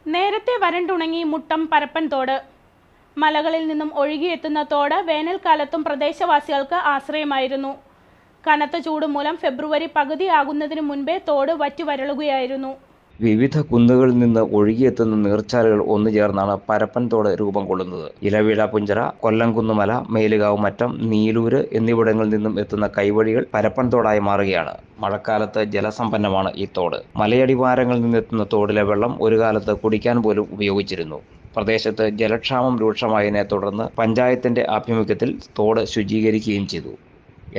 നേരത്തെ വരണ്ടുണങ്ങി മുട്ടം പരപ്പൻ തോട്. മലകളിൽ നിന്നും ഒഴുകിയെത്തുന്ന തോട് വേനൽക്കാലത്തും പ്രദേശവാസികൾക്ക് ആശ്രയമായിരുന്നു. കനത്ത ചൂട് മൂലം ഫെബ്രുവരി പകുതിയാകുന്നതിന് മുൻപേ തോട് വറ്റി വരളുകയായിരുന്നു. വിവിധ കുന്നുകളിൽ നിന്ന് ഒഴുകിയെത്തുന്ന നീർച്ചാലുകൾ ഒന്നുചേർന്നാണ് പരപ്പൻ തോട് രൂപം കൊള്ളുന്നത്. ഇലവീഴ പുഞ്ചിറ, കൊല്ലംകുന്നുമല, മേലുകാവ് മറ്റം, നീലൂര് എന്നിവിടങ്ങളിൽ നിന്നും എത്തുന്ന കൈവഴികൾ പരപ്പൻ തോടായി മാറുകയാണ്. മഴക്കാലത്ത് ജലസമ്പന്നമാണ് ഈ തോട്. മലയടിവാരങ്ങളിൽ നിന്നെത്തുന്ന തോടിലെ വെള്ളം ഒരു കാലത്ത് കുടിക്കാൻ പോലും ഉപയോഗിച്ചിരുന്നു. പ്രദേശത്ത് ജലക്ഷാമം രൂക്ഷമായതിനെ തുടർന്ന് പഞ്ചായത്തിന്റെ ആഭിമുഖ്യത്തിൽ തോട് ശുചീകരിക്കുകയും ചെയ്തു.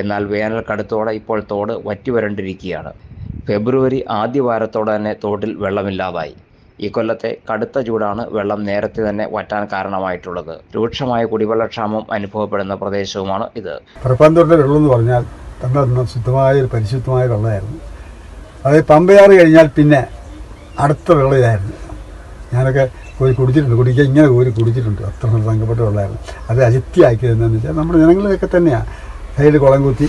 എന്നാൽ വേനൽ കടുത്തോടെ ഇപ്പോൾ തോട് വറ്റിവരണ്ടിരിക്കുകയാണ്. ഫെബ്രുവരി ആദ്യ വാരത്തോടെ തന്നെ തോട്ടിൽ വെള്ളമില്ലാതായി. ഈ കൊല്ലത്തെ കടുത്ത ചൂടാണ് വെള്ളം നേരത്തെ തന്നെ വറ്റാൻ കാരണമായിട്ടുള്ളത്. രൂക്ഷമായ കുടിവെള്ളക്ഷാമം അനുഭവപ്പെടുന്ന പ്രദേശവുമാണ് ഇത്. പരപ്പൻതോട്ടിലെ വെള്ളം എന്ന് പറഞ്ഞാൽ ശുദ്ധമായ ഒരു പരിശുദ്ധമായ വെള്ളമായിരുന്നു. അതായത് പമ്പയാറ് കഴിഞ്ഞാൽ പിന്നെ അടുത്ത വെള്ളം ഇതായിരുന്നു. ഞാനൊക്കെ കോരി കുടിച്ചിട്ടുണ്ട്, ഇങ്ങനെ കോരി കുടിച്ചിട്ടുണ്ട്. അത്ര തങ്കപ്പെട്ട വെള്ളമായിരുന്നു. അത് അശുദ്ധിയാക്കിയത് എന്താണെന്ന് വെച്ചാൽ നമ്മുടെ ജനങ്ങളിലൊക്കെ തന്നെയാണ്. സൈഡിൽ കുളം കുത്തി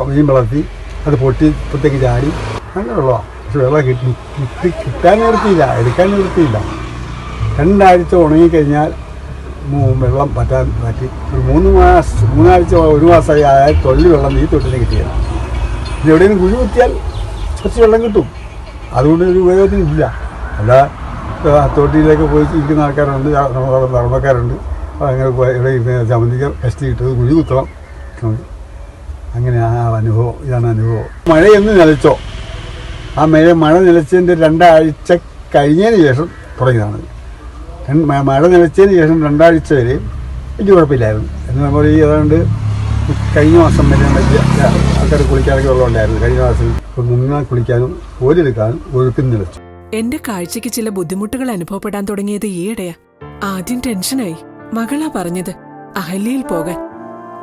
മീൻ വളർത്തി അത് പൊട്ടേക്ക് ചാടി നല്ല വെള്ളമാണ്. പക്ഷെ വെള്ളം കിട്ടാൻ നിവൃത്തിയില്ല, എടുക്കാൻ നിവൃത്തിയില്ല. 2 ആഴ്ച ഉണങ്ങിക്കഴിഞ്ഞാൽ വെള്ളം പറ്റി ഒരു 3 ആഴ്ച 1 മാസമായി ആയാൽ തൊള്ളി വെള്ളം ഈ തൊട്ടിന് കിട്ടിയത്. ഇത് എവിടെയെങ്കിലും കുഴി കുത്തിയാൽ കുറച്ച് വെള്ളം കിട്ടും. അതുകൊണ്ട് ഒരു ഉപയോഗത്തിനില്ല. അല്ല തോട്ടിയിലേക്ക് പോയി ഇരിക്കുന്ന ആൾക്കാരുണ്ട്, നടന്നക്കാരുണ്ട്. അങ്ങനെ ഇവിടെ ഇരുന്ന് ചമന്തിക്ക് കഷ്ടി കിട്ടുന്നത് കുഴി കുത്തണം. അങ്ങനെ അനുഭവം, ഇതാണ് അനുഭവം. മഴയൊന്ന് നിലച്ചോ, ആ മഴ നിലച്ചതിൻ്റെ 2 ആഴ്ച കഴിഞ്ഞതിന് ശേഷം തുടങ്ങിയതാണ്. മഴ നിലച്ചതിന് ശേഷം 2 ആഴ്ച വരെയും വലിയ കുഴപ്പമില്ലായിരുന്നു. എന്ന് നമ്മൾ ഈ ഏതാണ്ട് കഴിഞ്ഞ മാസം വരെ വലിയ ആൾക്കാർ കുളിക്കാനൊക്കെ വെള്ളമുണ്ടായിരുന്നു. കഴിഞ്ഞ മാസം മുങ്ങാൻ കുളിക്കാനും ഓരെടുക്കാനും ഒഴുക്കും നിലച്ചു. എന്റെ കാഴ്ചയ്ക്ക് ചില ബുദ്ധിമുട്ടുകൾ അനുഭവപ്പെടാൻ തുടങ്ങിയത് ഈയിടെയാ. ആദ്യം ടെൻഷനായി. മകളാ പറഞ്ഞത് അഹല്യയിൽ പോകാൻ.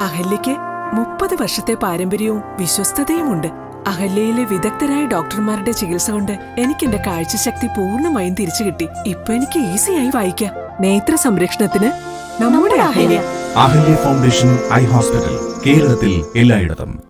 അഹല്യയ്ക്ക് 30 വർഷത്തെ പാരമ്പര്യവും വിശ്വസ്തതയുമുണ്ട്. അഹല്യയിലെ വിദഗ്ധരായ ഡോക്ടർമാരുടെ ചികിത്സ കൊണ്ട് എനിക്ക് എന്റെ കാഴ്ചശക്തി പൂർണ്ണമായും തിരിച്ചു കിട്ടി. ഇപ്പൊ എനിക്ക് ഈസിയായി വായിക്കാം. നേത്ര സംരക്ഷണത്തിന് നമ്മുടെ Ahalya. Ahalya foundation eye hospital, കേരളത്തിൽ എല്ലായിടത്തും.